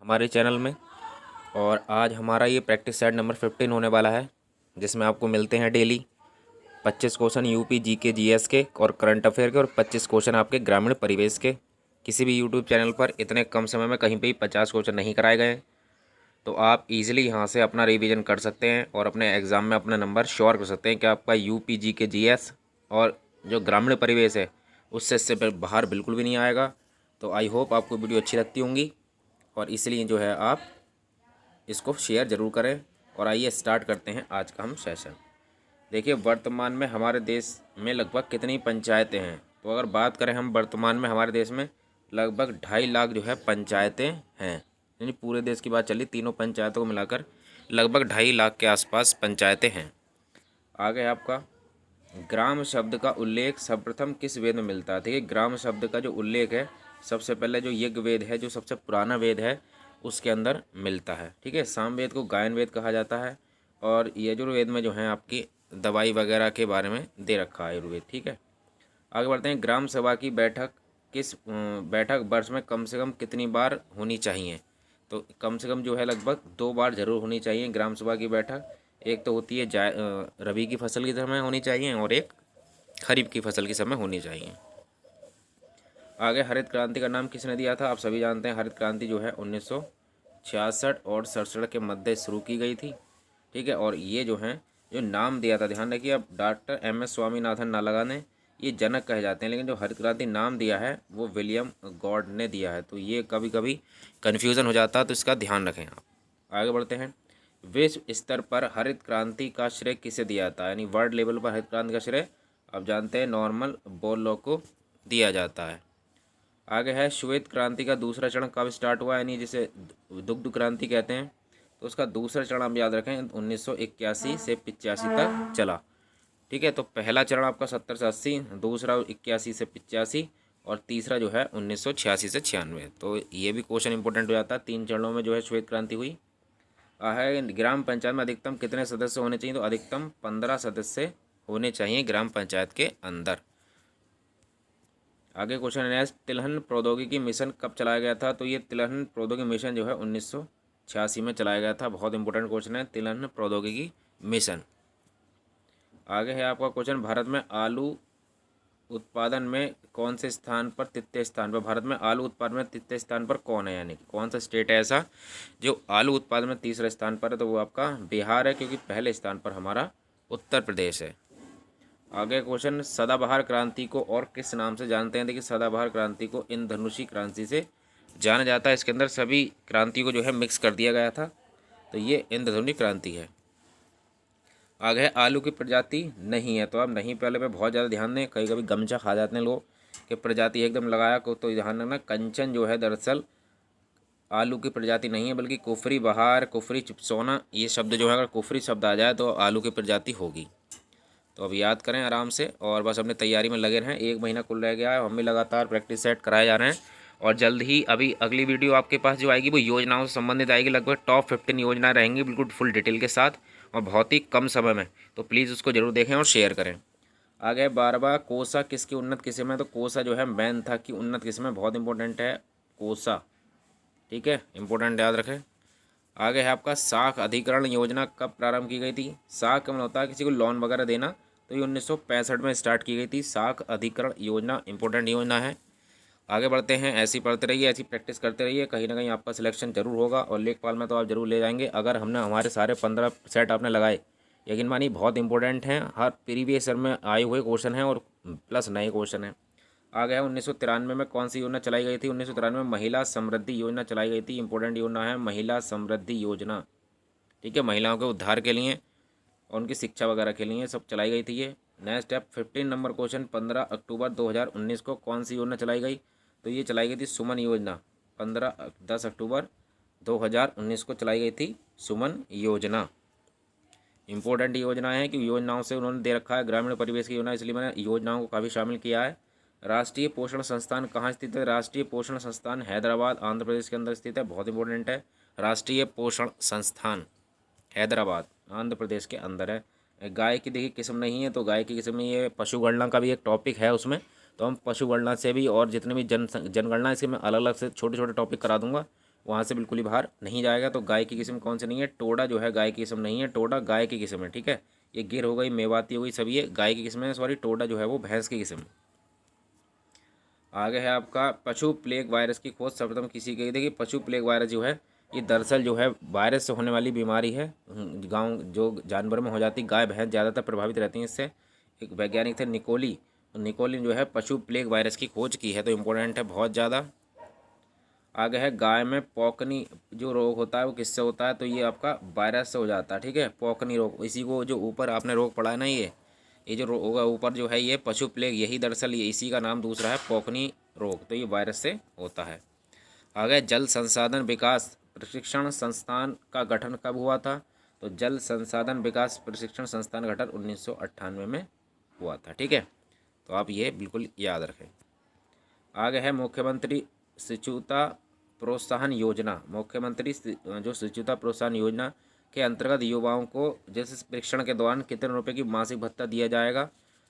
हमारे चैनल में। और आज हमारा ये प्रैक्टिस सेट नंबर 15 होने वाला है, जिसमें आपको मिलते हैं daily 25 question UP GK GS के और करंट अफेयर के, और 25 क्वेश्चन आपके ग्रामीण परिवेश के। किसी भी यूट्यूब चैनल पर इतने कम समय में कहीं पे भी 50 क्वेश्चन नहीं कराए गए, तो आप इजीली यहाँ से अपना रिवीजन कर सकते हैं और अपने एग्ज़ाम में अपना नंबर श्योर कर सकते हैं कि आपका यूपी जीके जीएस और जो ग्रामीण परिवेश है उससे बाहर बिल्कुल भी नहीं आएगा। तो आई होप आपको वीडियो अच्छी लगती होंगी, और इसलिए जो है आप इसको शेयर ज़रूर करें। और आइए स्टार्ट करते हैं आज का हम सेशन। देखिए, वर्तमान में हमारे देश में लगभग कितनी पंचायतें हैं। तो अगर बात करें हम, वर्तमान में हमारे देश में लगभग 2.5 लाख जो है पंचायतें हैं। यानी पूरे देश की बात चली, तीनों पंचायतों को मिलाकर लगभग 2.5 लाख के आसपास पंचायतें हैं। आगे आपका ग्राम शब्द का उल्लेख सर्वप्रथम किस वेद में मिलता है। देखिए, ग्राम शब्द का जो उल्लेख है सबसे पहले जो यज्ञवेद है, जो सबसे पुराना वेद है, उसके अंदर मिलता है। ठीक है, सामवेद को गायन वेद कहा जाता है, और यजुर्वेद में जो है आपकी दवाई वगैरह के बारे में दे रखा है आयुर्वेद। ठीक है, आगे बढ़ते हैं। ग्राम सभा की बैठक बैठक वर्ष में कम से कम कितनी बार होनी चाहिए। तो कम से कम जो है लगभग 2 बार जरूर होनी चाहिए ग्राम सभा की बैठक। एक तो होती है रबी की फसल की समय होनी चाहिए, और एक खरीफ की फसल की समय होनी चाहिए। आगे, हरित क्रांति का नाम किसने दिया था। आप सभी जानते हैं हरित क्रांति जो है 1966 और 67 के मध्य शुरू की गई थी। ठीक है, और ये जो है जो नाम दिया था, ध्यान रखिए, अब डॉक्टर MS स्वामीनाथन नालगा ने, ये जनक कहे जाते हैं, लेकिन जो हरित क्रांति नाम दिया है वो विलियम गॉड ने दिया है। तो ये कभी कभी कन्फ्यूज़न हो जाता है, तो इसका ध्यान रखें आप। आगे बढ़ते हैं। विश्व स्तर पर हरित क्रांति का श्रेय किसे दिया जाता है। यानी वर्ल्ड लेवल पर हरित क्रांति का श्रेय आप जानते हैं नॉर्मन बोरलॉग को दिया जाता है। आगे है, श्वेत क्रांति का दूसरा चरण कब स्टार्ट हुआ, यानी जिसे दुग्ध क्रांति कहते हैं। तो उसका दूसरा चरण आप याद रखें 1981 से 85 तक चला। ठीक है, तो पहला चरण आपका 70 से 80, दूसरा 81 से 85, और तीसरा जो है 1986 से 96। तो ये भी क्वेश्चन इंपॉर्टेंट हो जाता है, 3 चरणों में जो है श्वेत क्रांति हुई है। ग्राम पंचायत में अधिकतम कितने सदस्य होने चाहिए। तो अधिकतम 15 सदस्य होने चाहिए ग्राम पंचायत के अंदर। आगे क्वेश्चन है, तिलहन प्रौद्योगिकी मिशन कब चलाया गया था। तो ये तिलहन प्रौद्योगिकी मिशन जो है 1986 में चलाया गया था। बहुत इंपॉर्टेंट क्वेश्चन है, तिलहन प्रौद्योगिकी मिशन। आगे है आपका क्वेश्चन, भारत में आलू उत्पादन में कौन से स्थान पर, तृतीय स्थान पर। भारत में आलू उत्पादन में तृतीय स्थान पर कौन है, यानी कि कौन सा स्टेट है ऐसा जो आलू उत्पादन में तीसरे स्थान पर है। तो वो आपका बिहार है, क्योंकि पहले स्थान पर हमारा उत्तर प्रदेश है। आगे क्वेश्चन, सदाबहार क्रांति को और किस नाम से जानते हैं। देखिए, सदाबहार क्रांति को इंद्रधनुषी क्रांति से जाना जाता है। इसके अंदर सभी क्रांति को जो है मिक्स कर दिया गया था, तो ये इंद्रधनुषी क्रांति है। आगे है, आलू की प्रजाति नहीं है। तो आप नहीं पहले पे बहुत ज़्यादा ध्यान दें, कभी कभी गमछा खा जाते हैं लोग कि प्रजाति एकदम लगाया को, तो ध्यान रखना कंचन जो है दरअसल आलू की प्रजाति नहीं है, बल्कि कुफरी बहार, कुफरी चिपसोना, ये शब्द जो है अगर कुफरी शब्द आ जाए तो आलू की प्रजाति होगी। तो अब याद करें आराम से, और बस अपनी तैयारी में लगे रहें। 1 महीना कुल रह गया है, हम भी लगातार प्रैक्टिस सेट कराए जा रहे हैं। और जल्द ही अभी अगली वीडियो आपके पास जो आएगी वो योजनाओं से संबंधित आएगी। लगभग टॉप 15 योजनाएं रहेंगी बिल्कुल फुल डिटेल के साथ, और बहुत ही कम समय में। तो प्लीज़ उसको जरूर देखें और शेयर करें। आगे 12वां, कोसा किसकी उन्नत किस्म है। तो कोसा जो है मैनथा की उन्नत किस्म है, बहुत इंपॉर्टेंट है कोसा। ठीक है, इंपॉर्टेंट याद रखें। आगे है आपका, साख अधिकरण योजना कब प्रारंभ की गई थी। साख का मतलब होता है किसी को लोन वगैरह देना, तो ये 1965 में स्टार्ट की गई थी साख अधिकरण योजना, इंपॉर्टेंट योजना है। आगे बढ़ते हैं, ऐसी पढ़ते रहिए, ऐसी प्रैक्टिस करते रहिए, कहीं ना कहीं आपका सिलेक्शन जरूर होगा, और लेखपाल में तो आप जरूर ले जाएंगे अगर हमने हमारे सारे 15 सेट आपने लगाए। यकीन मानिए बहुत इंपॉर्टेंट हैं, हर प्रीवियस ईयर में आए हुए क्वेश्चन हैं और प्लस नए क्वेश्चन हैं। आ गया 1993 में कौन सी योजना चलाई गई थी। 1993 में महिला समृद्धि योजना चलाई गई थी, इंपॉर्टेंट योजना है महिला समृद्धि योजना। ठीक है, महिलाओं के उद्धार के लिए और उनकी शिक्षा वगैरह के लिए सब चलाई गई थी ये। नेक्स्ट स्टेप 15 नंबर क्वेश्चन, 15 अक्टूबर 2019 को कौन सी योजना चलाई गई। तो ये चलाई गई थी सुमन योजना। 10 अक्टूबर 2019 को चलाई गई थी सुमन योजना। इंपॉर्टेंट योजना है कि योजनाओं से उन्होंने दे रखा है ग्रामीण परिवेश की योजना, इसलिए मैंने योजनाओं को काफ़ी शामिल किया है। राष्ट्रीय पोषण संस्थान कहाँ स्थित है। राष्ट्रीय पोषण संस्थान हैदराबाद आंध्र प्रदेश के अंदर स्थित है, बहुत इंपॉर्टेंट है। राष्ट्रीय पोषण संस्थान हैदराबाद आंध्र प्रदेश के अंदर है। गाय की देखिए किस्म नहीं है, तो गाय की किस्म में ये पशुगणना का भी एक टॉपिक है उसमें, तो हम पशुगणना से भी और जितने भी जनगणना इसके मैं अलग अलग से छोटे छोटे टॉपिक करा दूंगा। वहाँ से बिल्कुल ही बाहर नहीं जाएगा। तो गाय की किस्म कौन सी नहीं है, टोडा जो है गाय की किस्म नहीं है, टोडा गाय की किस्म है, ठीक है। ये गिर हो गई, मेवाती हो गई, सभी ये गाय की किस्म है, सॉरी टोडा जो है वो भैंस की किस्म। आगे है आपका पशु प्लेग वायरस की खोज सर्वप्रथम किसी की। देखिए पशु प्लेग वायरस जो है ये दरअसल जो है वायरस से होने वाली बीमारी है, गांव जो जानवर में हो जाती है, गाय भैंस ज़्यादातर प्रभावित रहती हैं इससे। एक वैज्ञानिक थे निकोली, निकोली जो है पशु प्लेग वायरस की खोज की है, तो इम्पोर्टेंट है बहुत ज़्यादा। आगे है गाय में पॉकनी जो रोग होता है वो किससे होता है, तो ये आपका वायरस से हो जाता है, ठीक है। पॉकनी रोग, इसी को जो ऊपर आपने रोग पढ़ा है ना, ये जो रोग है ऊपर जो है ये पशु प्लेग, यही दरअसल ये इसी का नाम दूसरा है पॉकनी रोग, तो ये वायरस से होता है। आगे जल संसाधन विकास प्रशिक्षण संस्थान का गठन कब हुआ था, तो जल संसाधन विकास प्रशिक्षण संस्थान गठन 1998 में हुआ था, ठीक है। तो आप ये बिल्कुल याद रखें। आगे है मुख्यमंत्री शिशुता प्रोत्साहन योजना। मुख्यमंत्री जो शिशुता प्रोत्साहन योजना के अंतर्गत युवाओं को जैसे परीक्षण के दौरान कितने रुपए की मासिक भत्ता दिया जाएगा,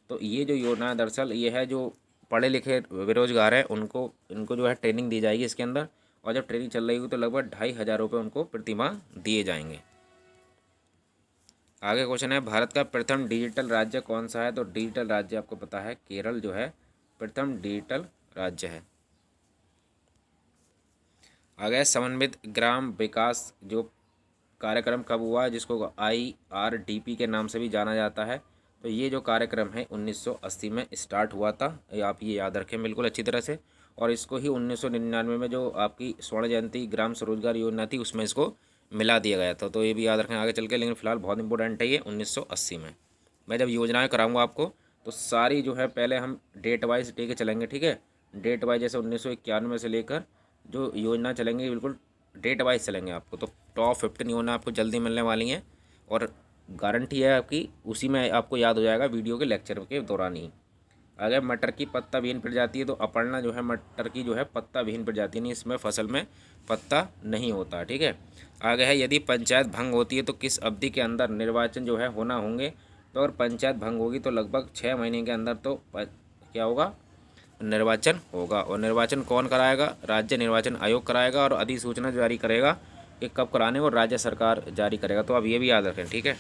तो ये जो योजना है दरअसल ये है जो पढ़े लिखे बेरोजगार हैं इनको जो है ट्रेनिंग दी जाएगी इसके अंदर, और जब ट्रेनिंग चल रही होगी तो लगभग 2,500 रुपये उनको प्रतिमाह दिए जाएंगे। आगे क्वेश्चन है भारत का प्रथम डिजिटल राज्य कौन सा है, तो डिजिटल राज्य आपको पता है केरल जो है प्रथम डिजिटल राज्य है। आगे समन्वित ग्राम विकास जो कार्यक्रम कब हुआ, जिसको IRDP के नाम से भी जाना जाता है, तो ये जो कार्यक्रम है 1980 में स्टार्ट हुआ था, आप ये याद रखें बिल्कुल अच्छी तरह से। और इसको ही 1999 में जो आपकी स्वर्ण जयंती ग्राम स्वरोजगार योजना थी उसमें इसको मिला दिया गया था, तो ये भी याद रखें आगे चल के। लेकिन फिलहाल बहुत इंपॉर्टेंट है ये 1980 में। मैं जब योजनाएं कराऊंगा आपको तो सारी जो है पहले हम डेट वाइज लेके चलेंगे, ठीक है। डेट वाइज जैसे 1991 से लेकर जो योजना चलेंगी बिल्कुल डेट वाइज चलेंगे आपको, तो टॉप 15 योजना आपको जल्दी मिलने वाली हैं और गारंटी है आपकी, उसी में आपको याद हो जाएगा वीडियो के लेक्चर के दौरान ही। अगर मटर की पत्ता विहीन प्रजाति है तो अपर्णा जो है मटर की जो है पत्ता विहीन प्रजाति नहीं, इसमें फसल में पत्ता नहीं होता, ठीक है। आगे है यदि पंचायत भंग होती है तो किस अवधि के अंदर निर्वाचन जो है होना होंगे, तो अगर पंचायत भंग होगी तो लगभग 6 महीने के अंदर तो क्या होगा, निर्वाचन होगा। और निर्वाचन कौन कराएगा, राज्य निर्वाचन आयोग कराएगा, और अधिसूचना जारी करेगा कि कब कराने वो राज्य सरकार जारी करेगा, तो आप ये भी याद रखें, ठीक है।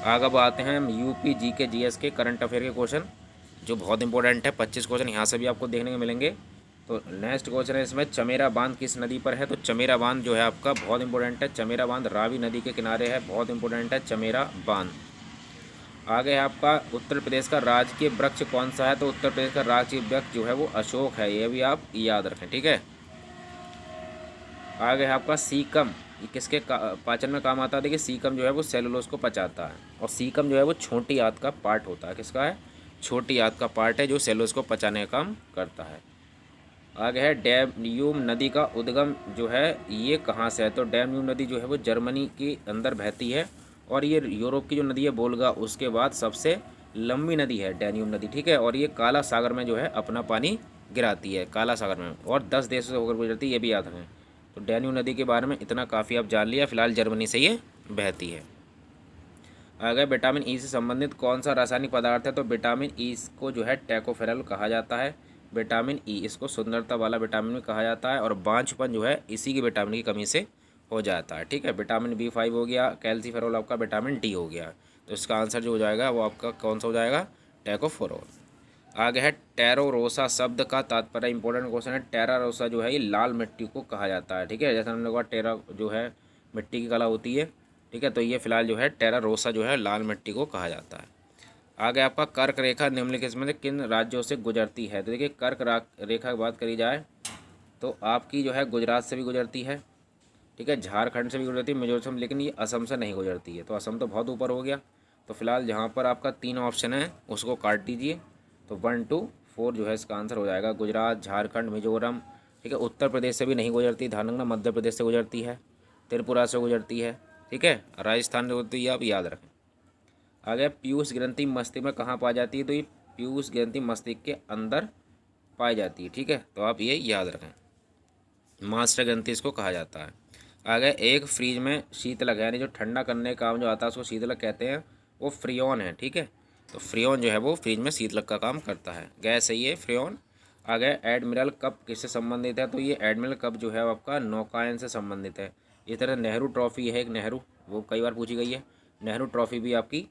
आगे अब आते हैं हम UP GK GS के करंट अफेयर के क्वेश्चन जो बहुत इंपॉर्टेंट है। 25 क्वेश्चन यहाँ से भी आपको देखने को मिलेंगे। तो नेक्स्ट क्वेश्चन है इसमें चमेरा बांध किस नदी पर है, तो चमेरा बांध जो है आपका बहुत इंपॉर्टेंट है, चमेरा बांध रावी नदी के किनारे है, बहुत इंपॉर्टेंट है चमेरा बांध। आगे है आपका उत्तर प्रदेश का राजकीय वृक्ष कौन सा है, तो उत्तर प्रदेश का राजकीय वृक्ष जो है वो अशोक है, ये भी आप याद रखें, ठीक है। आगे है आपका सीकम, ये किसके पाचन में काम आता है, देखिए सीकम जो है वो सेलुलोज को पचाता है, और सीकम जो है वो छोटी आंत का पार्ट होता है, किसका है, छोटी आंत का पार्ट है जो सेलुलोज को पचाने का काम करता है। आगे है डैन्यूब नदी का उद्गम जो है ये कहाँ से है, तो डैन्यूब नदी जो है वो जर्मनी के अंदर बहती है, और ये यूरोप की जो नदी है वोल्गा उसके बाद सबसे लंबी नदी है डैन्यूब नदी, ठीक है। और ये काला सागर में जो है अपना पानी गिराती है काला सागर में, और 10 देशों से होकर गुजरती है, ये भी याद रखें। तो डैन्यूब नदी के बारे में इतना काफ़ी आप जान लिया, फिलहाल जर्मनी से ये बहती है। अगर विटामिन ई से संबंधित कौन सा रासायनिक पदार्थ है, तो विटामिन ई को जो है टैकोफेरल कहा जाता है। विटामिन ई इसको सुंदरता वाला विटामिन भी कहा जाता है, और बांझपन जो है इसी की विटामिन की कमी से हो जाता है, ठीक है। विटामिन B5 हो गया, कैल्सीफेरॉल आपका विटामिन डी हो गया, तो इसका आंसर जो हो जाएगा वो आपका कौन सा हो जाएगा, टैकोफेरॉल। आगे है टेरोरोसा शब्द का तात्पर्य, इंपॉर्टेंट क्वेश्चन है। टेरारोसा जो है ये लाल मिट्टी को कहा जाता है, ठीक है, जैसे हमने कहा टेरा जो है मिट्टी की कला होती है, ठीक है। तो ये फिलहाल जो है टेरारोसा जो है लाल मिट्टी को कहा जाता है। आगे आपका कर्क रेखा निम्नलिखित में से किन राज्यों से गुजरती है, तो देखिए कर्क रेखा की बात करी जाए तो आपकी जो है गुजरात से भी गुजरती है, ठीक है, झारखंड से भी गुजरती है, मिजोरम, लेकिन ये असम से नहीं गुजरती है, तो असम तो बहुत ऊपर हो गया। तो फिलहाल जहाँ पर आपका 3 ऑप्शन है उसको काट दीजिए, तो 1, 2, 4 जो है इसका आंसर हो जाएगा गुजरात, झारखंड, मिजोरम, ठीक है। उत्तर प्रदेश से भी नहीं गुजरती, धारंगना मध्य प्रदेश से गुजरती है, त्रिपुरा से गुजरती है, ठीक है, राजस्थान से गुजरती है, आप याद रखें। आगे पीयूष ग्रंथि मस्तिष्क में कहाँ पाई जाती है, तो ये पीयूष ग्रंथि मस्तिष्क के अंदर पाई जाती है, ठीक है, तो आप ये याद रखें, मास्टर ग्रंथि इसको कहा जाता है। आगे एक फ्रीज में शीतलक यानी जो ठंडा करने का काम जो आता है उसको शीतलक कहते हैं, वो फ्रियोन है, ठीक है। तो फ्रियोन जो है वो फ्रीज में शीतलक का काम करता है, गैस है ये फ्रियोन। आ गया एडमिरल कप किससे संबंधित है, तो ये एडमिरल कप जो है वो आपका नौकायन से संबंधित है। इस तरह नेहरू ट्रॉफी है एक, नेहरू, वो कई बार पूछी गई है। नेहरू ट्रॉफी भी आपकी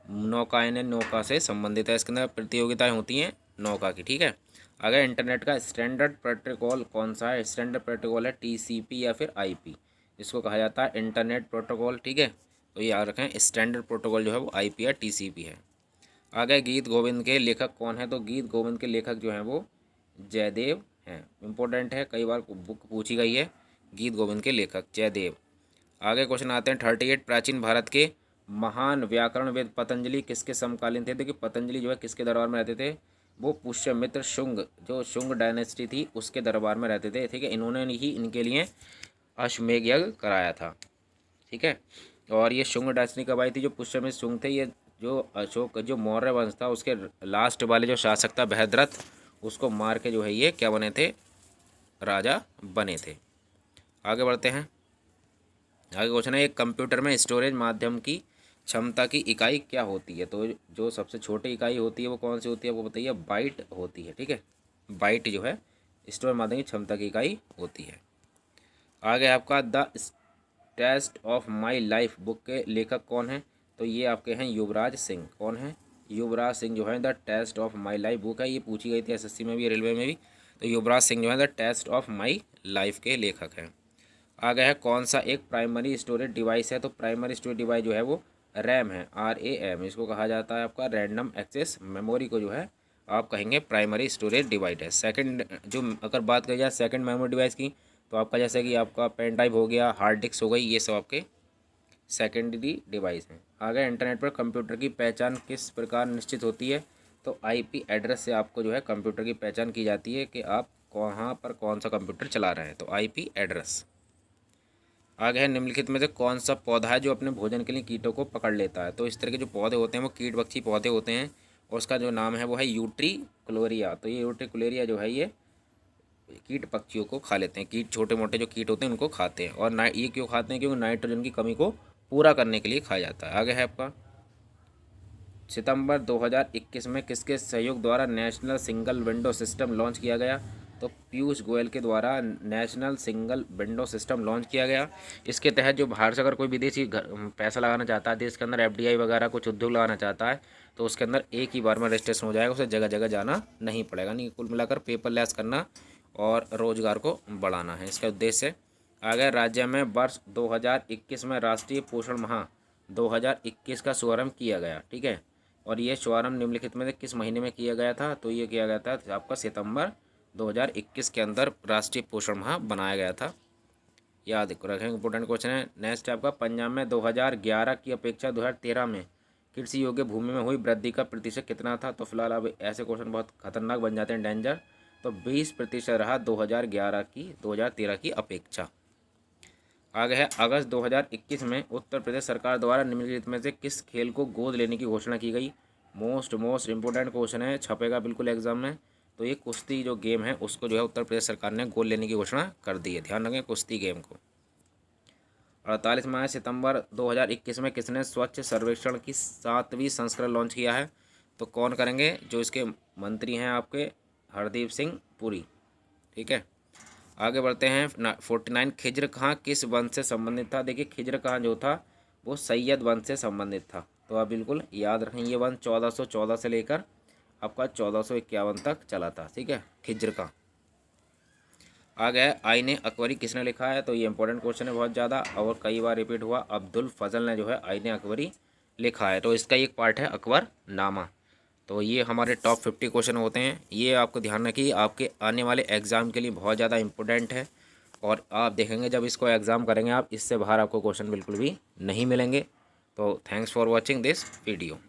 नौकायन नौका से संबंधित है, इसके अंदर प्रतियोगिताएं होती हैं नौका की, ठीक है। अगर इंटरनेट का स्टैंडर्ड प्रोटोकॉल कौन सा है, स्टैंडर्ड प्रोटोकॉल है TCP या फिर IP, इसको कहा जाता है इंटरनेट प्रोटोकॉल, ठीक है। तो ये याद रखें, स्टैंडर्ड प्रोटोकॉल जो है वो IP या TCP है। आगे गीत गोविंद के लेखक कौन है, तो गीत गोविंद के लेखक जो हैं वो जयदेव हैं। इम्पोर्टेंट है, कई बार बुक पूछी गई है, गीत गोविंद के लेखक जयदेव। आगे क्वेश्चन आते हैं 38, प्राचीन भारत के महान व्याकरणविद पतंजलि किसके समकालीन थे। देखिए पतंजलि जो है किसके दरबार में रहते थे, वो पुष्यमित्र शुंग, जो शुंग डायनेस्टी थी उसके दरबार में रहते थे, ठीक है। इन्होंने ही इनके लिए अश्वमेध यज्ञ कराया था, ठीक है। और ये शुंग डायनेस्टी कब आई थी, जो पुष्यमित्र शुंग थे, ये जो अशोक जो मौर्य वंश था उसके लास्ट वाले जो शासक था बृहद्रथ, उसको मार के जो है ये क्या बने थे, राजा बने थे। आगे बढ़ते हैं। आगे क्वेश्चन है, एक कंप्यूटर में स्टोरेज माध्यम की क्षमता की इकाई क्या होती है, तो जो सबसे छोटी इकाई होती है वो कौन सी होती है, वो बताइए, बाइट होती है, ठीक है। बाइट जो है स्टोरेज माध्यम की क्षमता की इकाई होती है। आगे आपका the test of my life book के लेखक कौन है, तो ये आपके हैं युवराज सिंह। कौन है, युवराज सिंह जो है the test of my life book है, ये पूछी गई थी SSC में भी, रेलवे में भी। तो युवराज सिंह जो है the test of my life के लेखक हैं। आगे है कौन सा एक प्राइमरी स्टोरेज डिवाइस है, तो प्राइमरी स्टोरेज डिवाइस जो है वो RAM है, RAM, इसको कहा जाता है आपका रैंडम एक्सेस मेमोरी को जो है आप कहेंगे प्राइमरी स्टोरेज डिवाइस है। सेकंड जो अगर बात करी जाए सेकंड मेमोरी डिवाइस की, तो आपका जैसे कि आपका पेन ड्राइव हो गया, हार्ड डिस्क हो गई, ये सब आपके सेकेंडरी डिवाइस हैं। आगे इंटरनेट पर कंप्यूटर की पहचान किस प्रकार निश्चित होती है, तो IP एड्रेस से आपको जो है कंप्यूटर की पहचान की जाती है कि आप कहाँ पर कौन सा कंप्यूटर चला रहे हैं, तो IP एड्रेस। आगे है निम्नलिखित में से कौन सा पौधा है जो अपने भोजन के लिए कीटों को पकड़ लेता है, तो इस तरह के जो पौधे होते हैं वो कीट भक्षी पौधे होते हैं, और उसका जो नाम है वो है यूट्रिकुलेरिया। तो ये यूट्रिकुलेरिया जो है ये कीट पक्षियों को खा लेते हैं, कीट छोटे मोटे जो कीट होते हैं उनको खाते हैं। और ये क्यों खाते हैं, क्योंकि नाइट्रोजन की कमी को पूरा करने के लिए खाया जाता है। आगे है आपका सितंबर 2021 में किसके सहयोग द्वारा national single window system launch किया गया, तो पीयूष गोयल के द्वारा national single window system launch किया गया। इसके तहत जो बाहर से अगर कोई विदेशी पैसा लगाना चाहता है, देश के अंदर FDI वगैरह कुछ उद्योग लगाना चाहता है, तो उसके अंदर एक ही बार में रजिस्ट्रेशन हो जाएगा, उसे जगह जगह जाना नहीं पड़ेगा। नहीं, कुल मिलाकर पेपरलेस करना और रोजगार को बढ़ाना है इसका उद्देश्य। आगे राज्य में वर्ष 2021 में राष्ट्रीय पोषण माह 2021 का शुभारंभ किया गया, ठीक है। और ये शुभारंभ निम्नलिखित में से किस महीने में किया गया था, तो ये किया गया था आपका सितंबर 2021 के अंदर राष्ट्रीय पोषण माह बनाया गया था, याद रखें, इंपॉर्टेंट क्वेश्चन है। नेक्स्ट आपका पंजाब में 2011 की अपेक्षा 2013 में कृषि योग्य भूमि में हुई वृद्धि का प्रतिशत कितना था, तो फिलहाल अब ऐसे क्वेश्चन बहुत खतरनाक बन जाते हैं, डेंजर। तो 20% रहा 2013 की अपेक्षा। आगे है अगस्त 2021 में उत्तर प्रदेश सरकार द्वारा निम्नलिखित में से किस खेल को गोद लेने की घोषणा की गई। मोस्ट इंपोर्टेंट क्वेश्चन है, छपेगा बिल्कुल एग्जाम में। तो ये कुश्ती जो गेम है उसको जो है उत्तर प्रदेश सरकार ने गोद लेने की घोषणा कर दी है, ध्यान रखें कुश्ती गेम को। 48वां सितंबर 2021 में किसने स्वच्छ सर्वेक्षण की 7वीं संस्करण लॉन्च किया है, तो कौन करेंगे, जो इसके मंत्री हैं आपके हरदीप सिंह पुरी, ठीक है। आगे बढ़ते हैं 49, खिज्र खां किस वंश से संबंधित था। देखिए खिज्र खां जो था वो सैयद वंश से संबंधित था, तो आप बिल्कुल याद रखें ये वंश 1414 से लेकर आपका 1451 तक चला था, ठीक है, खिज्र खां। आगे है आईने अकबरी किसने लिखा है, तो ये इंपॉर्टेंट क्वेश्चन है बहुत ज़्यादा और कई बार रिपीट हुआ। अब्दुल फजल ने जो है आईने अकबरी लिखा है, तो इसका एक पार्ट है अकबर नामा। तो ये हमारे टॉप 50 क्वेश्चन होते हैं, ये आपको ध्यान रखिए आपके आने वाले एग्ज़ाम के लिए बहुत ज़्यादा इंपॉर्टेंट है। और आप देखेंगे जब इसको एग्ज़ाम करेंगे आप, इससे बाहर आपको क्वेश्चन बिल्कुल भी नहीं मिलेंगे। तो thanks for watching this video.